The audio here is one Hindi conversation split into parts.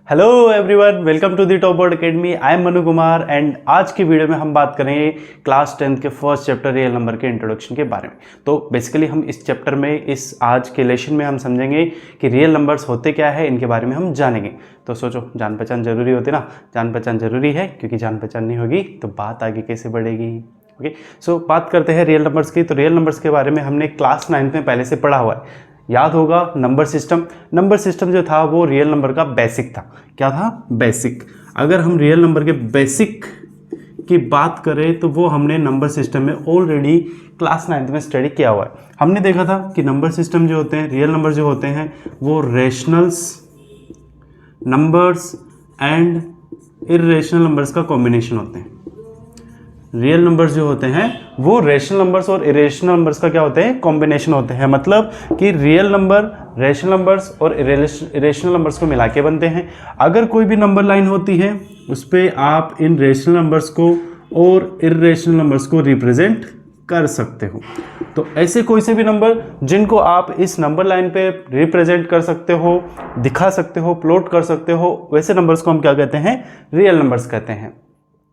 Hello everyone, welcome to the top board academy. I am Manu Kumar and आज की वीडियो में हम बात करेंगे क्लास 10th के फर्स्ट चैप्टर रियल नंबर के इंट्रोडक्शन के बारे में। तो बेसिकली हम इस चैप्टर में इस आज के लेशन में हम समझेंगे कि रियल नंबर्स होते क्या है, इनके बारे में हम जानेंगे। तो सोचो, जान पहचान जरूरी होती ना, जान पहचान जरूरी है क्योंकि जान पहचान नहीं होगी तो बात आगे कैसे बढ़ेगी। ओके, सो बात करते हैं रियल नंबर्स की। तो रियल नंबर्स के बारे में हमने क्लास 9th में पहले से पढ़ा हुआ है, याद होगा। नंबर सिस्टम जो था वो रियल नंबर का बेसिक था। क्या था? बेसिक। अगर हम रियल नंबर के बेसिक की बात करें तो वो हमने नंबर सिस्टम में ऑलरेडी क्लास 9th में स्टडी किया हुआ है। हमने देखा था कि नंबर सिस्टम जो होते हैं, रियल नंबर जो होते हैं वो rationals numbers and irrational numbers का कॉम्बिनेशन होते हैं। रियल नंबर्स जो होते हैं वो रेशनल नंबर्स और इरेशनल नंबर्स का क्या होते हैं? कॉम्बिनेशन होते हैं। मतलब कि रियल नंबर रेशनल नंबर्स और इरेशनल नंबर्स को मिला के बनते हैं। अगर कोई भी नंबर लाइन होती है उस पर आप इन रेशनल नंबर्स को और इरेशनल नंबर्स को रिप्रेजेंट कर सकते हो। तो ऐसे कोई से भी नंबर जिनको आप इस नंबर लाइन पे रिप्रेजेंट कर सकते हो, दिखा सकते हो, प्लॉट कर सकते हो, वैसे नंबर्स को हम क्या कहते हैं? रियल नंबर्स कहते हैं।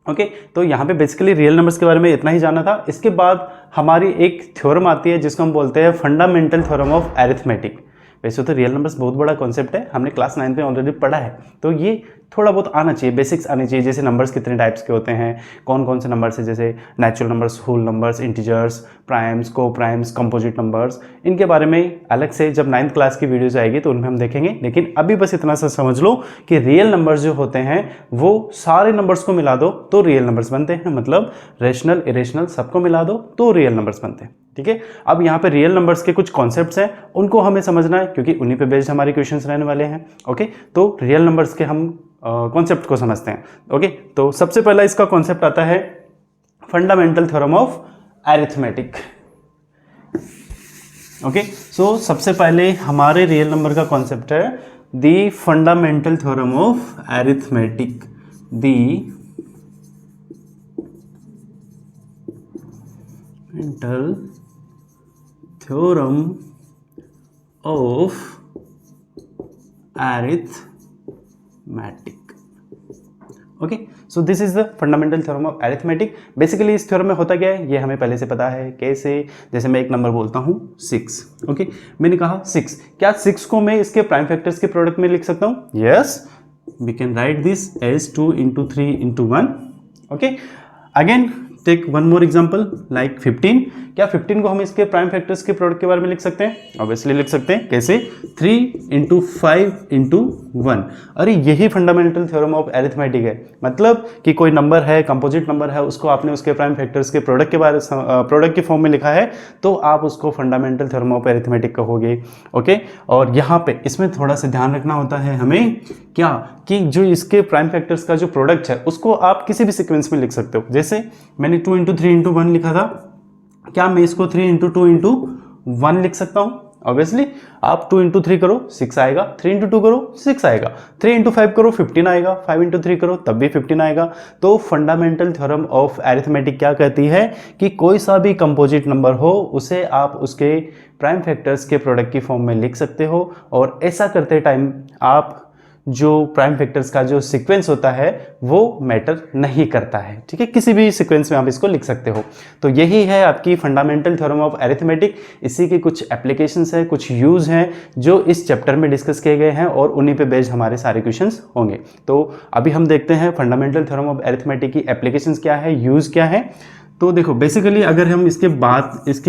ओके, तो यहाँ पे बेसिकली रियल नंबर्स के बारे में इतना ही जाना था। इसके बाद हमारी एक थ्योरम आती है जिसको हम बोलते हैं फंडामेंटल थ्योरम ऑफ अरिथमेटिक। वैसे तो रियल नंबर्स बहुत बड़ा कॉन्सेप्ट है, हमने क्लास 9th में ऑलरेडी पढ़ा है, तो ये थोड़ा बहुत आना चाहिए, बेसिक्स आने चाहिए। जैसे नंबर्स कितने टाइप्स के होते हैं, कौन कौन से नंबर्स है, जैसे natural numbers, whole numbers, integers, primes, co primes, composite numbers, इनके बारे में अलग से जब 9th क्लास की वीडियोस आएगी तो उनमें हम देखेंगे। लेकिन अभी बस इतना सा समझ लो कि रियल नंबर्स जो होते हैं वो सारे नंबर्स को मिला दो तो रियल नंबर्स बनते हैं। मतलब रेशनल इरेशनल सबको मिला दो तो रियल नंबर्स बनते हैं। ठीक है, अब यहाँ पे रियल नंबर्स के कुछ कॉन्सेप्ट्स हैं, उनको हमें समझना है क्योंकि उन्हीं पे बेस्ड हमारे क्वेश्चंस रहने वाले हैं। ओके, तो रियल नंबर्स के हम कॉन्सेप्ट को समझते हैं। ओके, तो सबसे पहला इसका कॉन्सेप्ट आता है fundamental theorem of arithmetic. Okay, so सबसे पहले हमारे रियल नंबर का कॉन्सेप्ट है the fundamental theorem of arithmetic. The fundamental theorem of arithmetic. Okay, so this is the fundamental theorem of arithmetic. Basically इस थ्योरम में होता क्या है ये हमें पहले से पता है। कैसे? जैसे मैं एक नंबर बोलता हूँ 6। ओके, मैंने कहा 6, क्या 6 को मैं इसके प्राइम फैक्टर्स के प्रोडक्ट में लिख सकता हूँ? Yes, we can write this as 2 into 3 into 1। Okay, again take one more example like 15। क्या 15 को हम इसके प्राइम फैक्टर्स के प्रोडक्ट के बारे में लिख सकते हैं? ऑब्वियसली लिख सकते हैं। कैसे? 3 into 5 into 1। अरे यही फंडामेंटल थ्योरम ऑफ अरिथमेटिक है। मतलब कि कोई नंबर है, कंपोजिट नंबर है, उसको आपने उसके प्राइम फैक्टर्स के प्रोडक्ट के फॉर्म में लिखा है तो आप उसको फंडामेंटल थ्योरम ऑफ अरिथमेटिक कहोगे। ओके, और यहाँ पे इसमें थोड़ा सा ध्यान रखना होता है हमें, क्या कि जो इसके प्राइम फैक्टर्स का जो प्रोडक्ट है उसको आप किसी भी सीक्वेंस में लिख सकते हो। जैसे मैंने 2 into 3 into 1 लिखा था, क्या मैं इसको 3 into 2 into 1 लिख सकता हूं? ऑब्वियसली आप 2 into 3 करो 6 आएगा, 3 into 2 करो 6 आएगा, 3 into 5 करो 15 आएगा, 5 into 3 करो तब भी 15 आएगा। तो फंडामेंटल थ्योरम ऑफ अरिथमेटिक क्या कहती है कि कोई सा भी कंपोजिट नंबर हो उसे आप उसके प्राइम फैक्टर्स के प्रोडक्ट की फॉर्म में लिख सकते हो। और ऐसा करते टाइम आप जो प्राइम फैक्टर्स का जो सीक्वेंस होता है वो मैटर नहीं करता है। ठीक है, किसी भी सीक्वेंस में आप इसको लिख सकते हो। तो यही है आपकी फंडामेंटल थ्योरम ऑफ अरिथमेटिक। इसी के कुछ एप्लीकेशंस हैं, कुछ यूज हैं जो इस चैप्टर में डिस्कस किए गए हैं और उन्हीं पे बेस्ड हमारे सारे क्वेश्चंस होंगे। तो अभी हम देखते हैं फंडामेंटल थ्योरम ऑफ अरिथमेटिक की एप्लीकेशंस क्या है, यूज क्या है। तो देखो, बेसिकली अगर हम इसकी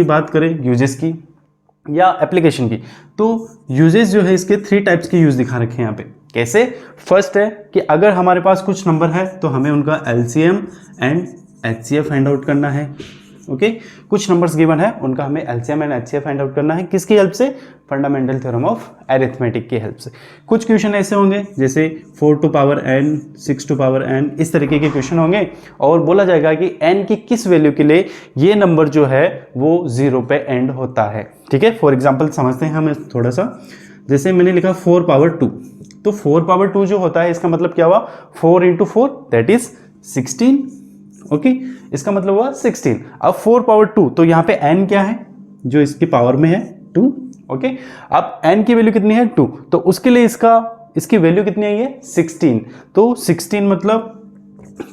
बात करें यूजेस की या एप्लीकेशन की, तो यूजेस जो है इसके 3 टाइप्स के यूज दिखा रखे हैं यहाँ पे। कैसे? फर्स्ट है कि अगर हमारे पास कुछ नंबर है तो हमें उनका LCM and HCF find out करना है। ओके, कुछ नंबर्स गिवन है, उनका हमें LCM and HCF find out करना है। किसकी हेल्प से? फंडामेंटल थ्योरम ऑफ अरिथमेटिक की हेल्प से। कुछ क्वेश्चन ऐसे होंगे जैसे 4 to power n, 6 to power n, इस तरीके के क्वेश्चन होंगे और बोला जाएगा कि n की किस वैल्यू के लिए ये नंबर जो है वो 0 पे एंड होता है। ठीक है, फॉर एग्जाम्पल समझते हैं हम थोड़ा सा। जैसे मैंने लिखा 4 power 2, तो 4 power 2 जो होता है इसका मतलब क्या हुआ? 4 into 4 दैट इज 16। ओके, इसका मतलब हुआ 16। अब 4 power 2, तो यहाँ पे n क्या है जो इसकी पावर में है? 2। ओके, अब n की वैल्यू कितनी है? 2, तो उसके लिए इसका इसकी वैल्यू कितनी आई है 16। तो 16 मतलब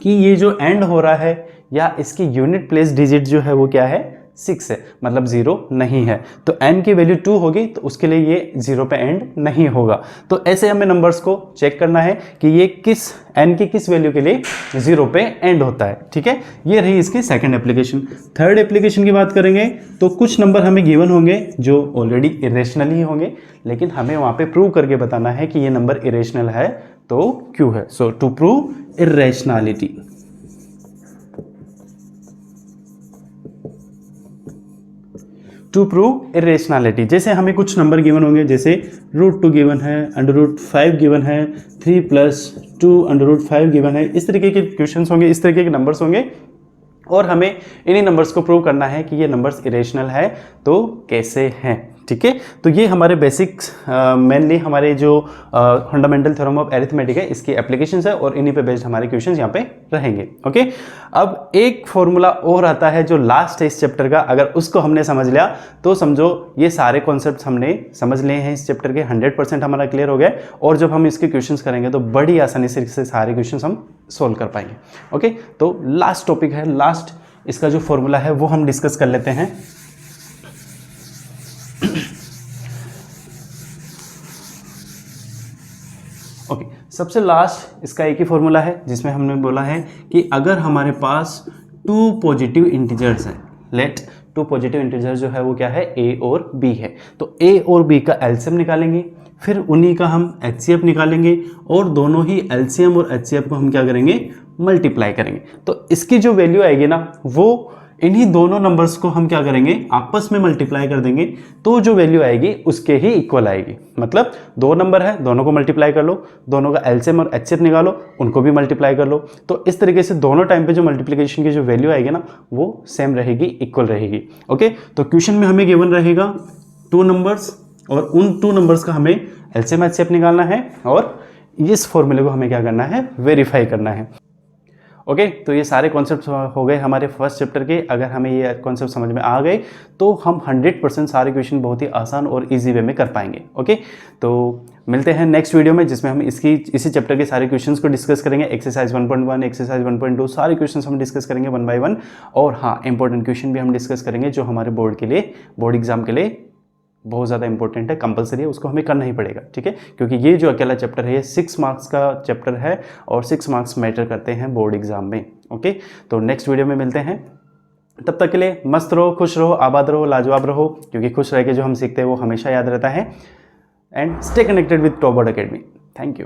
कि ये जो एंड हो रहा है या इसकी यूनिट प्लेस डिजिट जो है वो क्या है 6 है, मतलब 0 नहीं है। तो n की वैल्यू 2 होगी तो उसके लिए ये 0 पे एंड नहीं होगा। तो ऐसे हमें नंबर्स को चेक करना है कि ये किस n की किस वैल्यू के लिए 0 पे एंड होता है। ठीक है, ये रही इसकी सेकंड एप्लीकेशन। थर्ड एप्लीकेशन की बात करेंगे तो कुछ नंबर हमें गिवन होंगे जो ऑलरेडी इरेशनल ही होंगे, लेकिन हमें वहाँ पे प्रूव करके बताना है कि ये नंबर इरेशनल है तो क्यों है। So to prove irrationality, to prove irrationality, जैसे हमें कुछ नंबर गिवन होंगे, जैसे √2 गिवन है, √5 गिवन है, 3 + 2 √5 गिवन है। इस तरीके के क्वेश्चंस होंगे, इस तरीके के नंबर्स होंगे और हमें इन्हीं नंबर्स को प्रूव करना है कि ये नंबर्स इरेशनल है तो कैसे हैं। ठीक है, तो ये हमारे बेसिक्स मेनली हमारे जो फंडामेंटल थ्योरम ऑफ अरिथमेटिक है इसकी एप्लीकेशंस है और इन्हीं पे बेस्ड हमारे क्वेश्चंस यहाँ पे रहेंगे। ओके, अब एक फॉर्मूला और आता है जो लास्ट है इस चैप्टर का, अगर उसको हमने समझ लिया तो समझो ये सारे कॉन्सेप्ट्स हमने समझ लिए हैं इस चैप्टर के, 100% हमारा क्लियर हो गया। और जब हम इसके क्वेश्चंस करेंगे तो बड़ी आसानी से सारे क्वेश्चंस हम सोल्व कर पाएंगे। ओके, तो लास्ट टॉपिक है, लास्ट इसका जो फॉर्मूला है वो हम डिस्कस कर लेते हैं। ओके, सबसे लास्ट इसका एक ही फॉर्मूला है जिसमें हमने बोला है कि अगर हमारे पास 2 पॉजिटिव इंटीजर्स हैं, लेट 2 पॉजिटिव इंटीजर जो है वो क्या है a और b है, तो a और b का एलसीएम निकालेंगे, फिर उन्हीं का हम एचसीएफ निकालेंगे और दोनों ही एलसीएम और एचसीएफ को हम क्या करेंगे मल्टीप्लाई करेंगे। तो इसकी जो वैल्यू आएगी ना वो इन्हीं दोनों नंबर्स को हम क्या करेंगे आपस में मल्टीप्लाई कर देंगे, तो जो वैल्यू आएगी उसके ही इक्वल आएगी। मतलब 2 नंबर है, दोनों को मल्टीप्लाई कर लो, दोनों का एलसीएम और एचसीएफ निकालो, उनको भी मल्टीप्लाई कर लो। तो इस तरीके से दोनों टाइम पे जो मल्टीप्लिकेशन की जो वैल्यू आएगी ना वो सेम रहेगी, इक्वल रहेगी। ओके, तो क्वेश्चन में हमें गिवन रहेगा 2 नंबर्स और उन 2 नंबर्स का हमें एलसीएम एचसीएफ निकालना है और इस फॉर्मूले को हमें क्या करना है वेरीफाई करना है। ओके, तो ये सारे कॉन्सेप्ट हो गए हमारे फर्स्ट चैप्टर के। अगर हमें ये कॉन्सेप्ट समझ में आ गए तो हम 100% सारे क्वेश्चन बहुत ही आसान और इजी वे में कर पाएंगे। ओके, तो मिलते हैं नेक्स्ट वीडियो में जिसमें हम इसी चैप्टर के सारे क्वेश्चंस को डिस्कस करेंगे। एक्सरसाइज 1.1, एक्सरसाइज 1.2 सारे क्वेश्चंस हम डिस्कस करेंगे 1 by 1। और हाँ, इंपॉर्टेंट क्वेश्चन भी हम डिस्कस करेंगे जो हमारे बोर्ड के लिए, बोर्ड एग्जाम के लिए बहुत ज़्यादा इंपॉर्टेंट है, कंपलसरी है, उसको हमें करना ही पड़ेगा। ठीक है, क्योंकि ये जो अकेला चैप्टर है ये 6 मार्क्स का चैप्टर है और 6 मार्क्स मैटर करते हैं बोर्ड एग्जाम में। ओके, तो नेक्स्ट वीडियो में मिलते हैं, तब तक के लिए मस्त रहो, खुश रहो, आबाद रहो, लाजवाब रहो, क्योंकि खुश रह के जो हम सीखते हैं वो हमेशा याद रहता है। And stay connected with top board academy. Thank you.